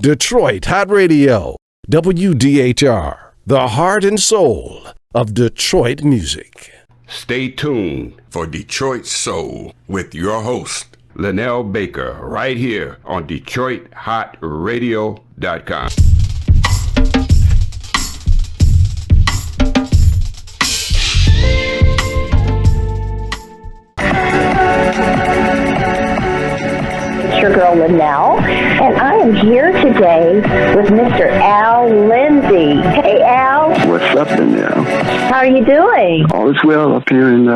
Detroit Hot Radio, WDHR, the heart and soul of Detroit music. Stay tuned for Detroit Soul with your host, Lynelle Baker, right here on DetroitHotRadio.com. Your girl Lynelle, and I am here today with Mr. Al Lindsey. Hey, Al. What's up, Lynelle? How are you doing? All is well up here in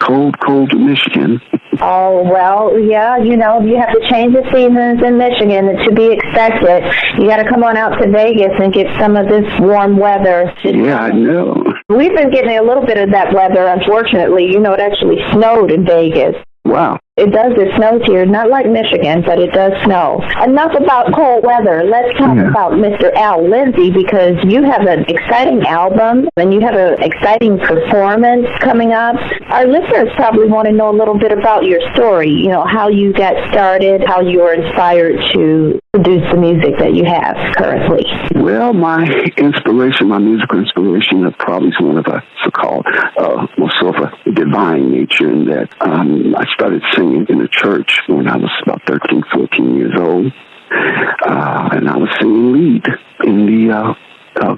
cold Michigan. Oh, well, yeah, you know, you have to change the seasons in Michigan to be expected. You got to come on out to Vegas and get some of this warm weather. Yeah, I know. We've been getting a little bit of that weather, unfortunately. You know, it actually snowed in Vegas. Wow. It does. It snows here. Not like Michigan, but it does snow. Enough about cold weather. Let's talk about Mr. Al Lindsey, because you have an exciting album and you have an exciting performance coming up. Our listeners probably want to know a little bit about your story, you know, how you got started, how you were inspired to produce the music that you have currently. Well, my musical inspiration, probably is one of a so-called more sort of a divine nature, in that I started singing in a church when I was about 13, 14 years old. And I was singing lead in the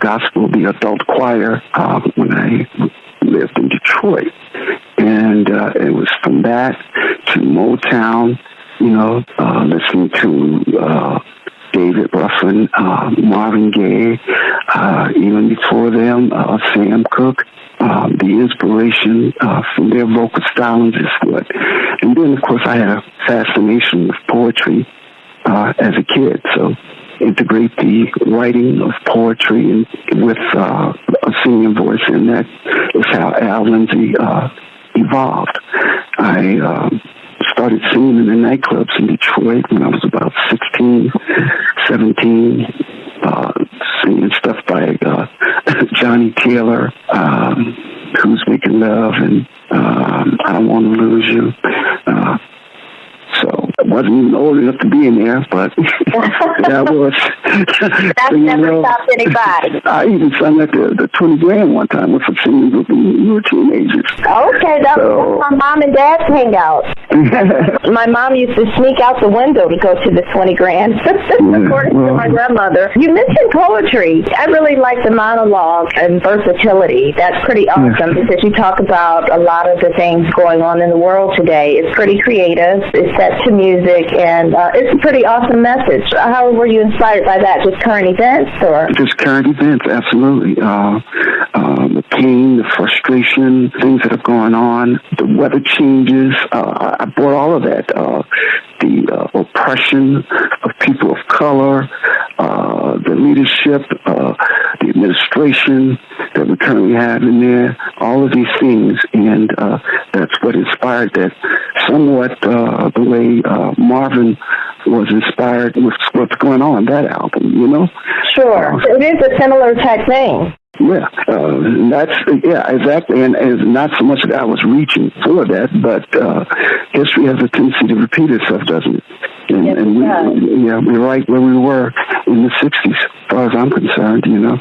gospel, the adult choir, when I lived in Detroit. And it was from that to Motown, you know, listening to David Ruffin, Marvin Gaye, even before them, Sam Cooke. The inspiration from their vocal stylings is what. And then, of course, I had a fascination with poetry as a kid. So integrate the writing of poetry with a singing voice, and that is how Al Lindsey evolved. I started singing in the nightclubs in Detroit when I was about 16, 17, singing stuff by Johnny Taylor, Who's Making Love, and I Don't Want to Lose You. So I wasn't even old enough to be in there, but that was. That's never stopped anybody. I even sang at the 20 Grand one time with some singing group when we were teenagers. Okay, that's my mom and dad's hangout. My mom used to sneak out the window to go to the 20 Grand, according to my grandmother. You mentioned poetry. I really like the monologue and versatility. That's pretty awesome, because you talk about a lot of the things going on in the world today. It's pretty creative. It's set to music, and it's a pretty awesome message. How were you inspired by that? Just current events, or? Just current events, absolutely. The pain, the frustration, things that are going on, the weather changes. I brought all of that. The oppression of people of color, the leadership, the administration that we currently have in there, all of these things, and that's what inspired that somewhat the way Marvin was inspired with what's going on in that album, you know? Sure. It is a similar type thing. Yeah, exactly. And it's not so much that I was reaching for that, but history has a tendency to repeat itself, doesn't it? And we're right where we were in the 60s, as far as I'm concerned, you know?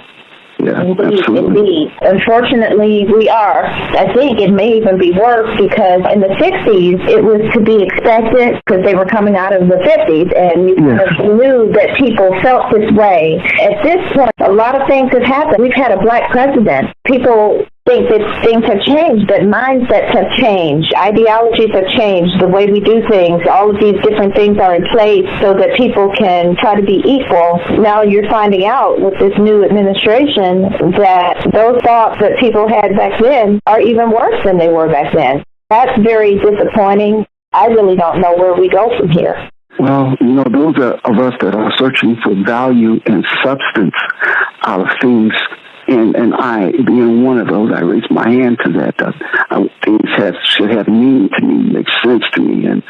Yeah, absolutely. Indeed. Unfortunately, we are. I think it may even be worse, because in the 60s, it was to be expected, because they were coming out of the 50s, and you knew that people felt this way. At this point, a lot of things have happened. We've had a black president. People think that things have changed, that mindsets have changed, ideologies have changed, the way we do things, all of these different things are in place so that people can try to be equal. Now you're finding out with this new administration that those thoughts that people had back then are even worse than they were back then. That's very disappointing. I really don't know where we go from here. Well, you know, those of us that are searching for value and substance out of things, and I, being one of those, I raise my hand to that. Things should have meaning to me, make sense to me, and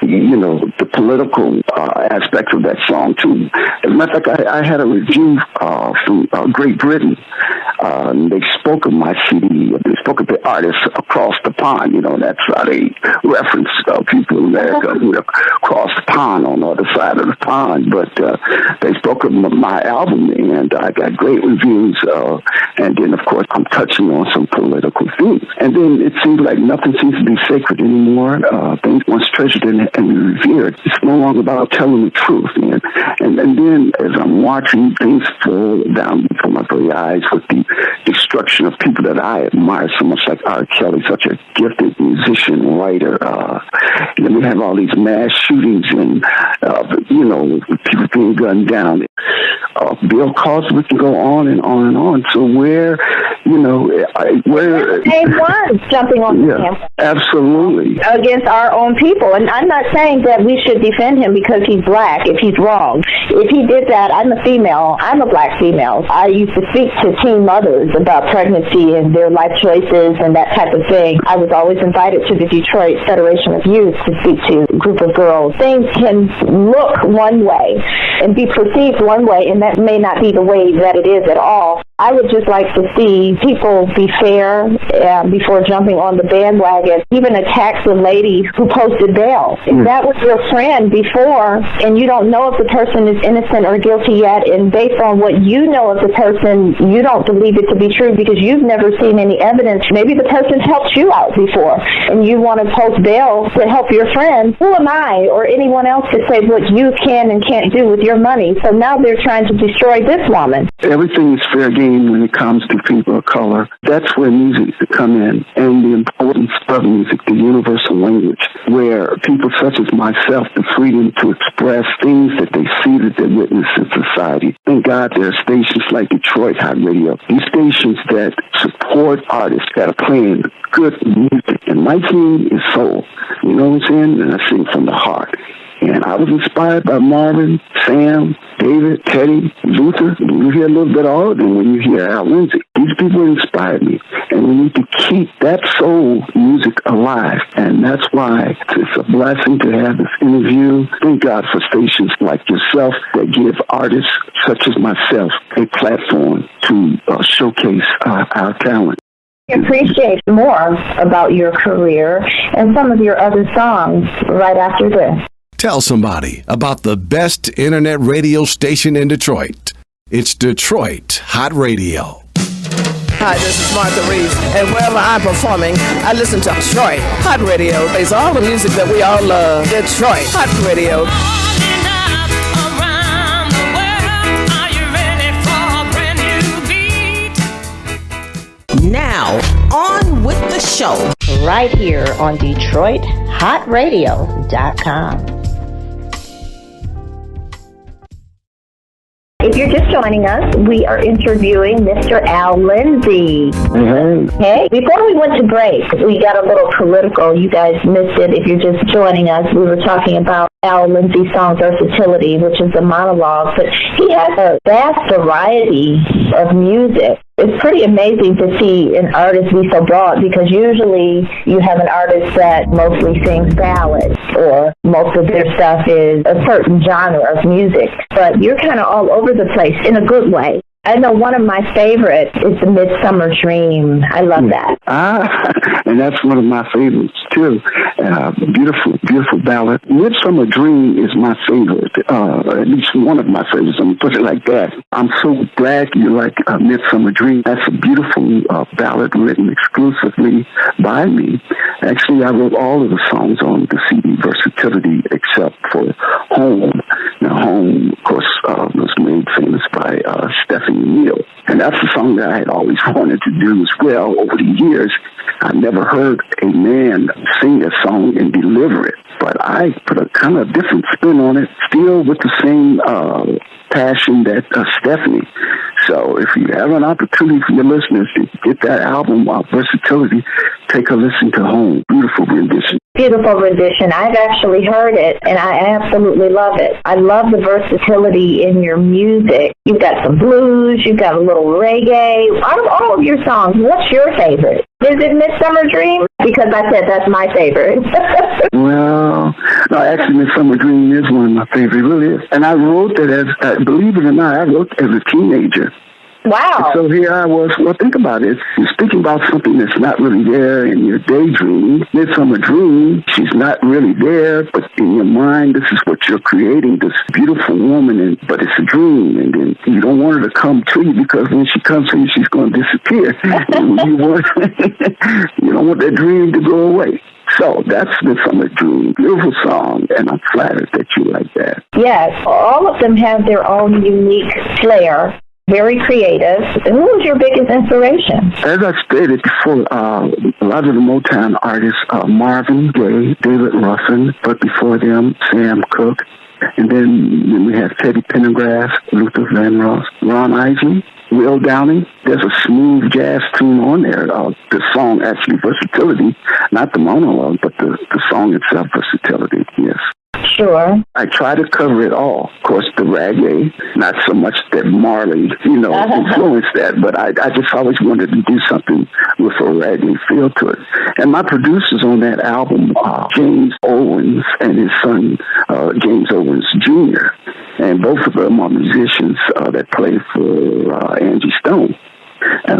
you know, the political aspect of that song too. As a matter of fact, I had a review from Great Britain They spoke of my CD. They spoke of the artists across the pond. That's how they reference people in America who have crossed the pond on the other side of the pond. But they spoke of my album, and I got great reviews. And then, of course, I'm touching on some political themes. And then it seems like nothing seems to be sacred anymore. Things once treasured and revered. It's no longer about telling the truth, man. And then as I'm watching things fall down before my very eyes with the destruction of people that I admire so much, like R. Kelly, such a gifted musician, writer. Then we have all these mass shootings and, people being gunned down. Bill Cosby can go on and on and on. So where Same one jumping on the camp. Absolutely. Against our own people. And I'm not saying that we should defend him because he's black, if he's wrong. If he did that, I'm a female. I'm a black female. I used to speak to teen mothers about pregnancy and their life choices and that type of thing. I was always invited to the Detroit Federation of Youth to speak to a group of girls. Things can look one way and be perceived one way, and that may not be the way that it is at all. I would just like to see people be fair before jumping on the bandwagon, even attack the lady who posted bail. If that was your friend before, and you don't know if the person is innocent or guilty yet, and based on what you know of the person, you don't believe it to be true because you've never seen any evidence. Maybe the person helped you out before, and you want to post bail to help your friend. Who am I or anyone else to say what you can and can't do with your money? So now they're trying to destroy this woman. Everything is fair game when it comes to people of color. That's where music come in, and the importance of music, the universal language, where people such as myself, the freedom to express things that they see, that they witness in society. Thank God there are stations like Detroit Hot Radio, these stations that support artists that are playing good music. And my theme is soul. You know what I'm saying? And I sing from the heart. And I was inspired by Marvin, Sam, David, Teddy, Luther. You hear a little bit of all of them when you hear Al Lindsey. These people inspired me. And we need to keep that soul music alive. And that's why it's a blessing to have this interview. Thank God for stations like yourself that give artists such as myself a platform to showcase our talent. I appreciate more about your career and some of your other songs right after this. Tell somebody about the best internet radio station in Detroit. It's Detroit Hot Radio. Hi, this is Martha Reeves, and wherever I'm performing, I listen to Detroit Hot Radio. It's all the music that we all love. Detroit Hot Radio. Now, on with the show. Right here on DetroitHotRadio.com. If you're just joining us, we are interviewing Mr. Al Lindsey. Hey, before we went to break, we got a little political. You guys missed it if you're just joining us. We were talking about Al Lindsey's song Versatility, which is a monologue, but he has a vast variety of music. It's pretty amazing to see an artist be so broad, because usually you have an artist that mostly sings ballads or most of their stuff is a certain genre of music, but you're kind of all over the place in a good way. I know one of my favorites is The Midsummer Dream. I love that. And that's one of my favorites, too. Beautiful, beautiful ballad. Midsummer Dream is my favorite, at least one of my favorites. I'm going to put it like that. I'm so glad you like Midsummer Dream. That's a beautiful ballad written exclusively by me. Actually, I wrote all of the songs on the CD Versatility except for Home. Now, Home, of course, was made famous by Stephanie Neal. And that's the song that I had always wanted to do as well over the years. I never heard a man sing a song and deliver it, but I put a kind of different spin on it, still with the same passion that Stephanie. So if you have an opportunity for your listeners to get that album, Versatility, take a listen to Home. Beautiful rendition. Beautiful rendition. I've actually heard it, and I absolutely love it. I love the versatility in your music. You've got some blues, you've got a little reggae. Out of all of your songs, what's your favorite? Is it Midsummer Dream? Because I said that's my favorite. Well, no, actually, Midsummer Dream is one of my favorites. It really is. And I wrote that as, believe it or not, I wrote as a teenager. Wow. So here I was. Well, think about it. You're speaking about something that's not really there in your daydream. Midsummer Dream, she's not really there, but in your mind, this is what you're creating, this beautiful woman, but it's a dream. And then you don't want her to come to you because when she comes to you, she's going to disappear. You don't want that dream to go away. So that's Midsummer Dream. Beautiful song, and I'm flattered that you like that. Yes, all of them have their own unique flair. Very creative. Who was your biggest inspiration? As I stated before, a lot of the Motown artists, Marvin Gaye, David Ruffin, but before them, Sam Cooke. And then we have Teddy Pendergrass, Luther Vandross, Ron Isley, Will Downing. There's a smooth jazz tune on there. The song, actually, Versatility, not the monologue, but the song itself, Versatility, yes. Sure. I try to cover it all. Of course, the reggae, not so much that Marley, influenced that, but I just always wanted to do something with a reggae feel to it. And my producers on that album, James Owens and his son, James Owens Jr., and both of them are musicians that play for Angie Stone.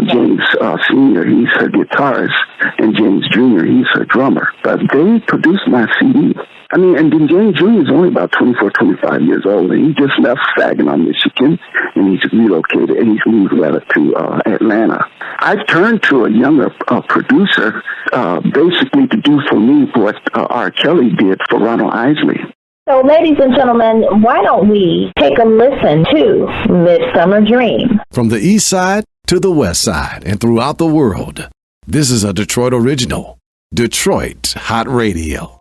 James Sr., he's her guitarist, and James Jr., he's her drummer. But they produced my CD. And then James Jr. is only about 24, 25 years old, and he just left Saginaw, Michigan, and he's relocated, and he's moved rather to Atlanta. I turned to a younger producer basically to do for me what R. Kelly did for Ronald Isley. So, ladies and gentlemen, why don't we take a listen to Midsummer Dream? From the east side to the west side and throughout the world, this is a Detroit original. Detroit Hot Radio.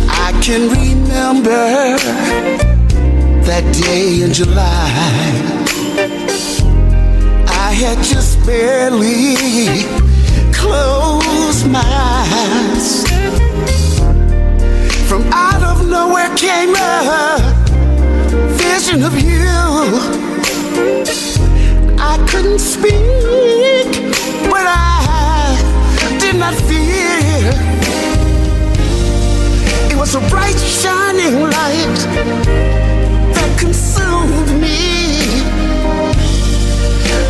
I can remember that day in July. I had just barely closed my eyes. From out of nowhere came a vision of you. I couldn't speak, but I did not fear. It was a bright, shining light that consumed me.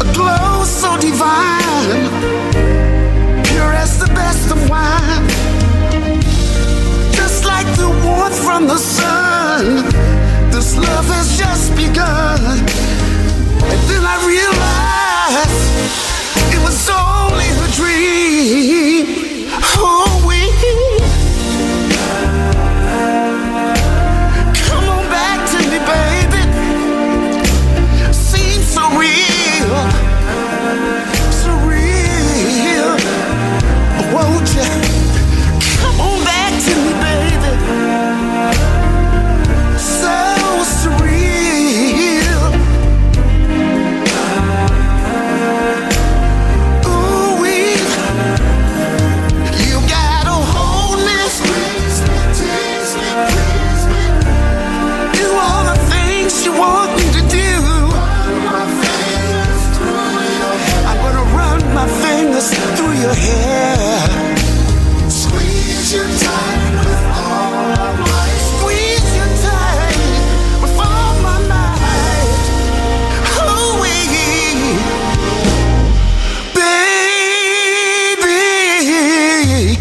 A glow so divine, pure as the best of wine. Just like the warmth from the sun, this love has just begun. And then I realized it was only a dream. Oh, come on back to me, baby. Seems so real, so real. Won't you come on back to me, baby? So surreal. Ooh, you gotta hold me, squeeze me, tease me, please me. Do all the things you want me to do. I'm gonna run my fingers through your hair. Squeeze you tight with all my might. Squeeze you tight with all my might. Ooh-wee. Baby,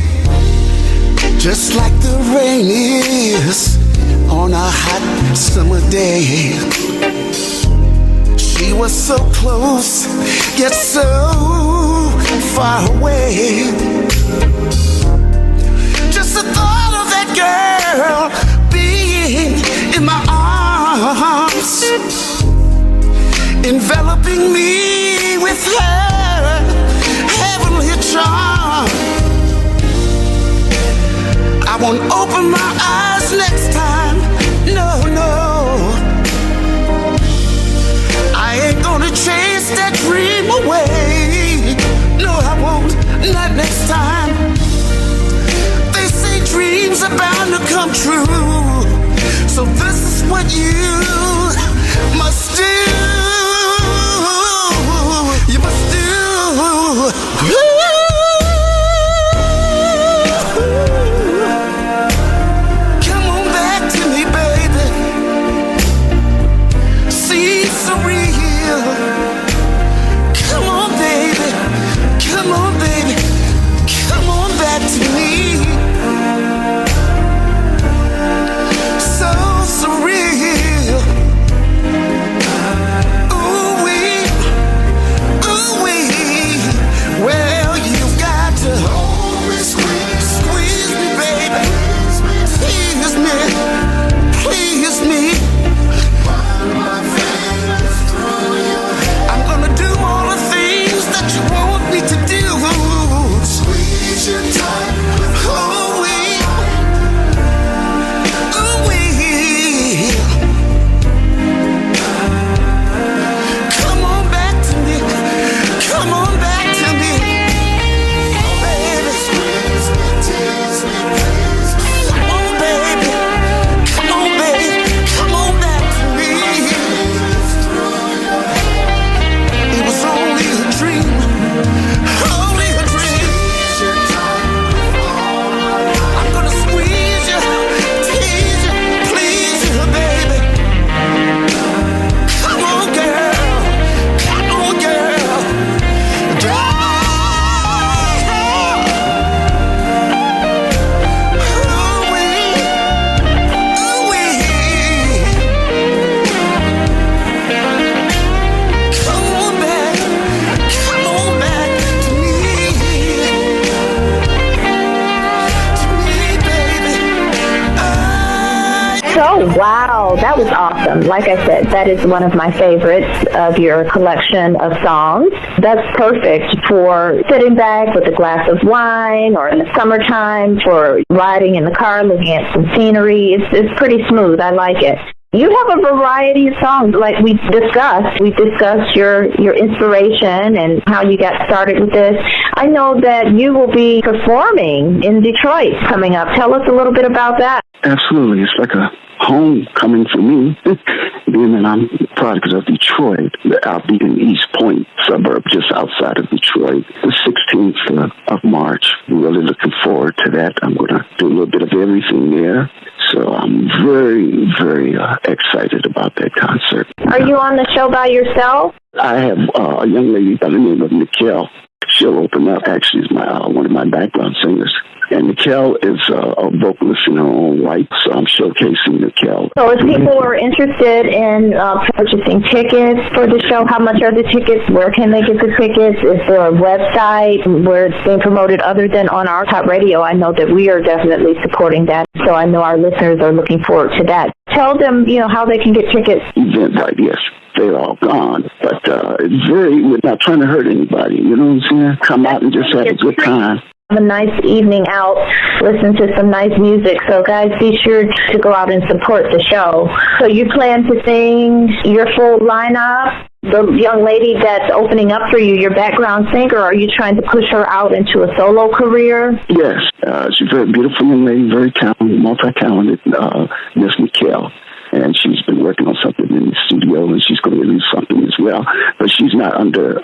just like the rain is on a hot summer day. She was so close, yet so far away. Just the thought of that girl being in my arms, enveloping me with her heavenly charm. I won't open my eyes next time, no, no. I ain't gonna chase that dream away. No, I won't, not next time. They say dreams are bound to come true. So this is what you must do. You must do. Wow, that was awesome. Like I said, that is one of my favorites of your collection of songs. That's perfect for sitting back with a glass of wine, or in the summertime for riding in the car looking at some scenery. It's pretty smooth. I like it. You have a variety of songs, like we discussed. We discussed your inspiration and how you got started with this. I know that you will be performing in Detroit coming up. Tell us a little bit about that. Absolutely. It's like a homecoming for me, being that I'm a product of Detroit. I'll be in East Point suburb, just outside of Detroit, the 16th of March. I'm really looking forward to that. I'm going to do a little bit of everything there. So I'm very, very excited about that concert. Are you on the show by yourself? I have a young lady by the name of Nicole. She'll open up. Actually, is one of my background singers. And Nicole is a vocalist in her own right, so I'm showcasing Nicole. So if people are interested in purchasing tickets for the show, how much are the tickets? Where can they get the tickets? Is there a website where it's being promoted other than on our top radio? I know that we are definitely supporting that, so I know our listeners are looking forward to that. Tell them, how they can get tickets. Eventbrite, yes. They're all gone, but we're not trying to hurt anybody, you know what I'm saying? Come out and just have a good time. Have a nice evening out, listen to some nice music. So guys, be sure to go out and support the show. So you plan to sing your full lineup? The young lady that's opening up for you, your background singer, are you trying to push her out into a solo career? Yes, she's a very beautiful young lady, very talented, multi-talented, Miss Nicole. And she's been working on something in the studio, and she's going to release something as well. But she's not under,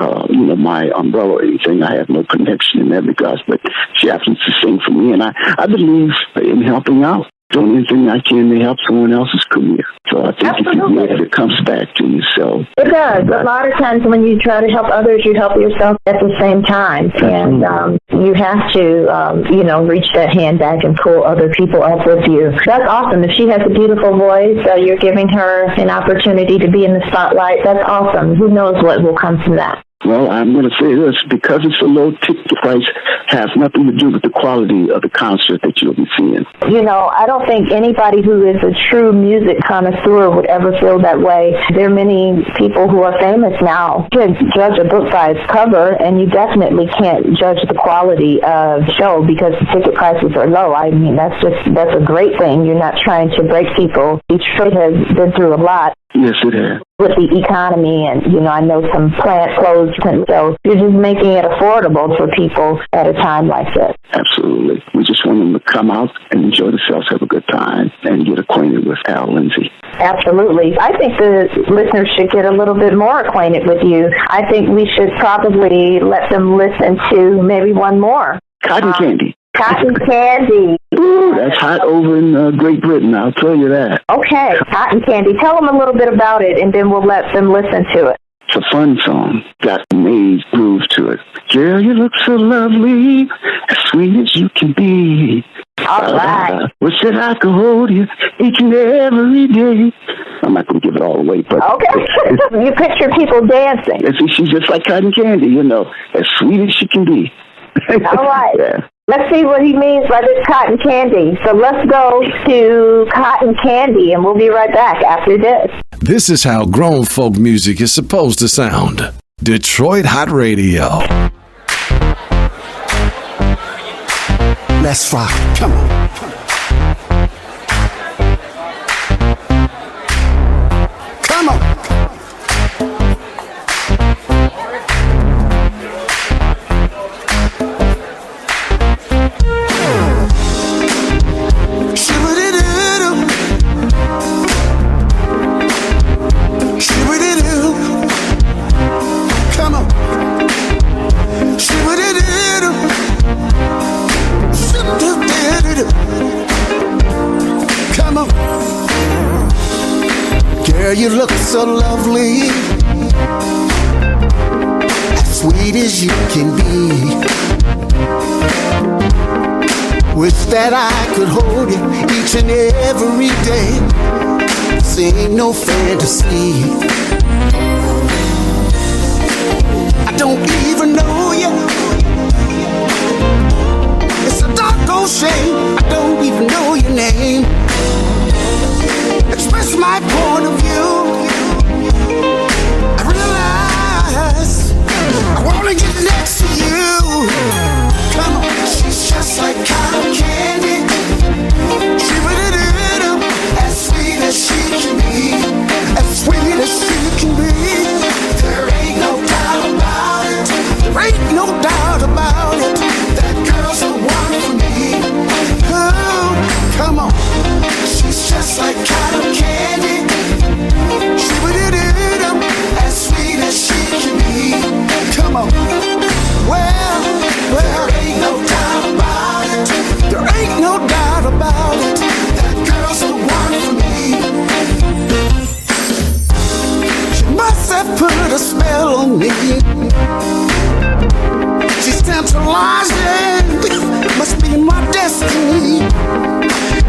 my umbrella or anything. I have no connection in that regards. But she happens to sing for me, and I believe in helping out, doing anything I can to help someone else's career. So I think if you give it comes back to you. So it does. A lot of times when you try to help others, you help yourself at the same time. And you have to, reach that hand back and pull other people up with you. That's awesome. If she has a beautiful voice, you're giving her an opportunity to be in the spotlight. That's awesome. Who knows what will come from that? Well, I'm going to say this, because it's a low ticket price, has nothing to do with the quality of the concert that you'll be seeing. I don't think anybody who is a true music connoisseur would ever feel that way. There are many people who are famous now to judge a book by its cover, and you definitely can't judge the quality of the show because the ticket prices are low. I mean, that's a great thing. You're not trying to break people. Detroit has been through a lot. Yes, it has. With the economy, and I know some plant closed, and so you're just making it affordable for people at a time like this. Absolutely. We just want them to come out and enjoy themselves, have a good time, and get acquainted with Lindsey. Absolutely. I think the listeners should get a little bit more acquainted with you. I think we should probably let them listen to maybe one more. Cotton Candy. Cotton Candy. Ooh, that's hot over in Great Britain, I'll tell you that. Okay, Cotton Candy. Tell them a little bit about it, and then we'll let them listen to it. It's a fun song. Got an age groove to it. Girl, you look so lovely, as sweet as you can be. All right. Wish that I could hold you each and every day. I'm not going to give it all away, but... Okay. You picture people dancing. She's just like Cotton Candy, as sweet as she can be. All right. Yeah. Let's see what he means by this Cotton Candy. So let's go to Cotton Candy, and we'll be right back after this. This is how grown folk music is supposed to sound. Detroit Hot Radio. Let's rock. Come on. Come on. Come on. Girl, you look so lovely, as sweet as you can be. Wish that I could hold you each and every day. This ain't no fantasy. I don't even know you. It's a dark old shame. I don't even know your name. wanna get next to you. Come on, she's just like cotton candy. She would do as sweet as she can be, as sweet as she can be. There ain't no doubt about it. There ain't no doubt about it. That girl's the one for me. Oh, come on, she's just like cotton candy. She would do as sweet as she can be. Come on. Well, there ain't no doubt about it. There ain't no doubt about it. That girl's the one for me. She must have put a spell on me. She's tantalizing. Must be my destiny.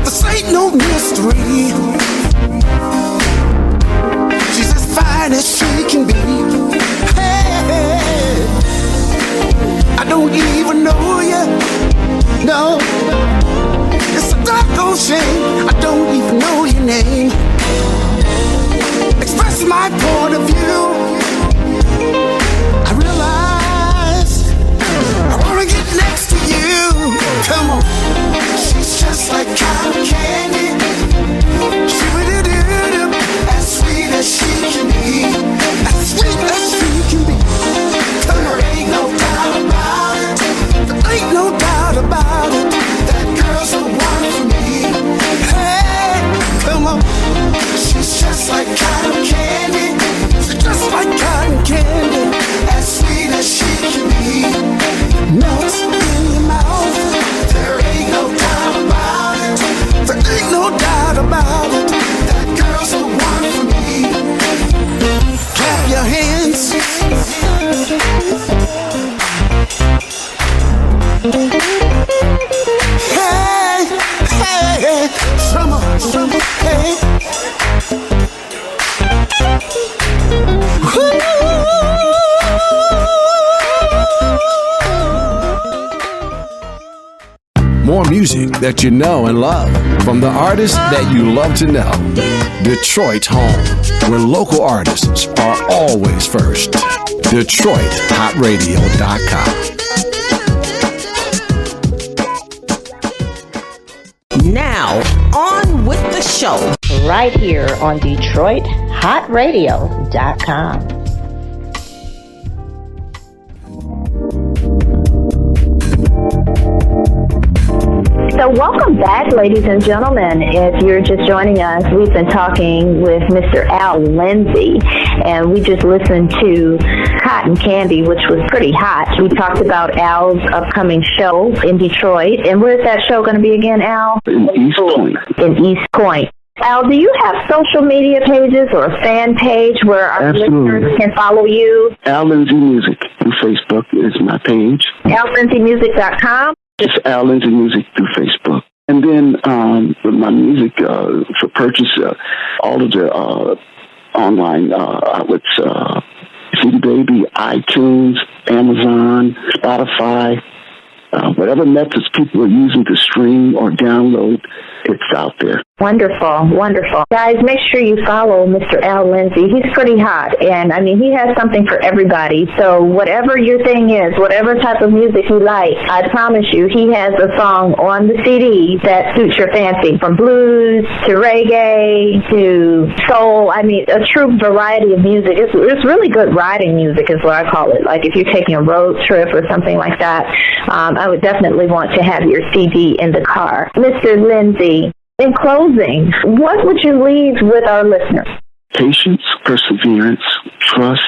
This ain't no mystery. She's as fine as she can be. Hey, I don't even know you. No, it's a doggone shame. I don't even know your name. Express my point of view. I realize I wanna get next to you. Come on, she's just like cotton candy. She would do as sweet as she can be, as sweet as she can be. There ain't no doubt about it. There ain't no doubt about it. That girl's the one for me. Hey, come on, she's just like cotton candy. She's just like cotton candy, as sweet as she can be. Melts in your mouth. There ain't no doubt about it. There ain't no doubt about it. That girl's the one for me. Clap your hands. Hey, hey, hey, summer, summer, hey. More music that you know and love from the artists that you love to know. Detroit's home, where local artists are always first. DetroitHotRadio.com. Now, on with the show. Right here on DetroitHotRadio.com. So welcome back, ladies and gentlemen. If you're just joining us, we've been talking with Mr. Al Lindsey, and we just listened to Cotton Candy, which was pretty hot. We talked about Al's upcoming show in Detroit. And where's that show going to be again, Al? In East Point. In East Point. Al, do you have social media pages or a fan page where our listeners can follow you? Al Lindsey Music through Facebook is my page. AlLindseyMusic.com? It's Al Lindsey Music through Facebook. And then with my music for purchase, all of the online outlets, CD Baby, iTunes, Amazon, Spotify, whatever methods people are using to stream or download, it's out there. Wonderful, wonderful. Guys, make sure you follow Mr. Al Lindsey. He's pretty hot, and I mean, he has something for everybody. So whatever your thing is, whatever type of music you like, I promise you, he has a song on the CD that suits your fancy, from blues to reggae to soul. I mean, a true variety of music. It's really good riding music is what I call it. Like if you're taking a road trip or something like that, I would definitely want to have your CD in the car. Mr. Lindsey, in closing, what would you leave with our listeners? Patience, perseverance, trust,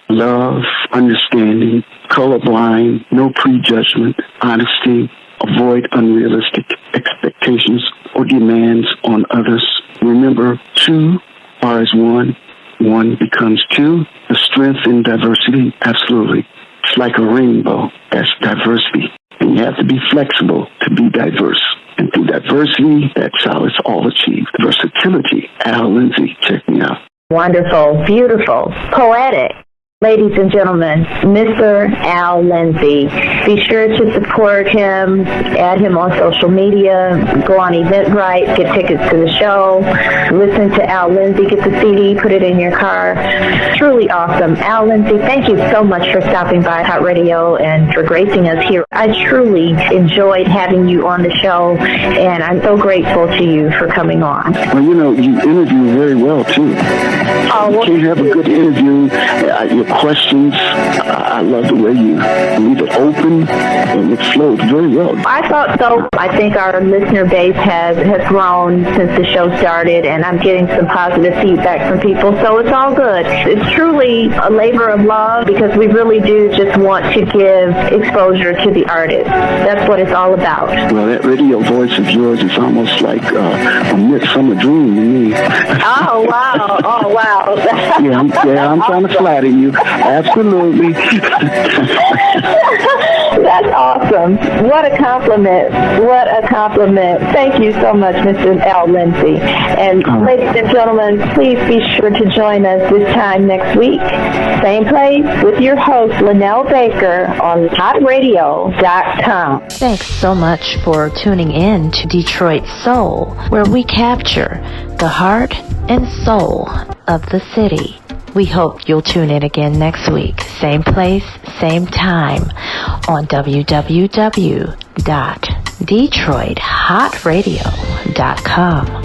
love, understanding, colorblind, no prejudgment, honesty, avoid unrealistic expectations or demands on others. Remember, two are as one, one becomes two. The strength in diversity, absolutely. It's like a rainbow, that's diversity. And you have to be flexible to be diverse. And through diversity, that's how it's all achieved. Versatility. Al Lindsey, check me out. Wonderful, beautiful, poetic. Ladies and gentlemen, Mr. Al Lindsey. Be sure to support him, add him on social media, go on Eventbrite, get tickets to the show, listen to Al Lindsey, get the CD, put it in your car. Truly awesome. Al Lindsey, thank you so much for stopping by Hot Radio and for gracing us here. I truly enjoyed having you on the show, and I'm so grateful to you for coming on. Well, you interview very well, too. You can't have a good interview. Your questions, I love the way you leave it open, and it flows very well. I thought so. I think our listener base has grown since the show started, and I'm getting some positive feedback from people, so it's all good. It's truly a labor of love because we really do just want to give exposure to the artist. That's what it's all about. Well, that radio voice of yours is almost like a midsummer dream to me. Oh, wow. Oh, wow. Yeah, I'm trying to flatter you. Absolutely. That's awesome. What a compliment. What a compliment. Thank you so much, Mr. Al Lindsey. And ladies and gentlemen, please be sure to join us this time next week. Same place with your host, Lynelle Baker on HotRadio.com. Thanks so much for tuning in to Detroit Soul, where we capture the heart and soul of the city. We hope you'll tune in again next week. Same place, same time on www.DetroitHotRadio.com.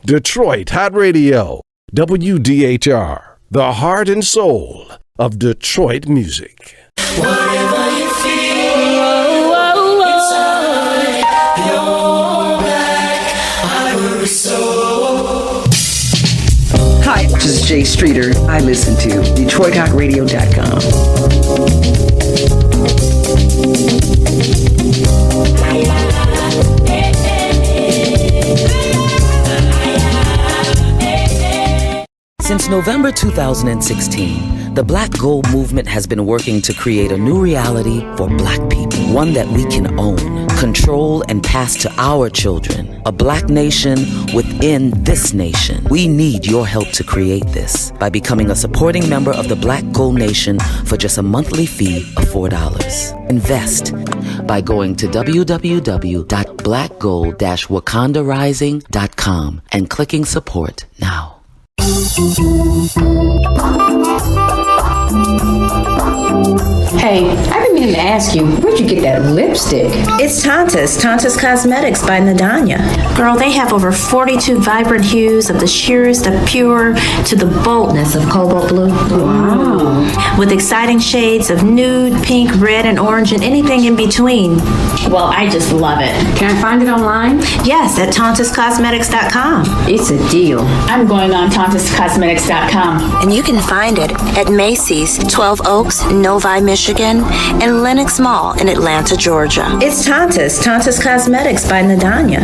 Detroit Hot Radio, WDHR, the heart and soul of Detroit music. Whatever you feel inside your black ivory soul. Hi, this is Jay Streeter. I listen to DetroitHotRadio.com. Since November 2016, the Black Gold Movement has been working to create a new reality for Black people, one that we can own, control, and pass to our children. A Black nation within this nation. We need your help to create this by becoming a supporting member of the Black Gold Nation for just a monthly fee of $4. Invest by going to www.blackgold-wakandarising.com and clicking support now. Hey, I've been meaning to ask you, where'd you get that lipstick? It's Tanta's Cosmetics by Nadanya. Girl, they have over 42 vibrant hues of the sheerest of pure to the boldness of cobalt blue. Wow. With exciting shades of nude, pink, red, and orange, and anything in between. Well, I just love it. Can I find it online? Yes, at TantasCosmetics.com. It's a deal. I'm going on TantasCosmetics.com. And you can find it at Macy's, 12 Oaks, Novi, Michigan, and Lenox Mall in Atlanta, Georgia. It's Tanta's Cosmetics by Nadanya.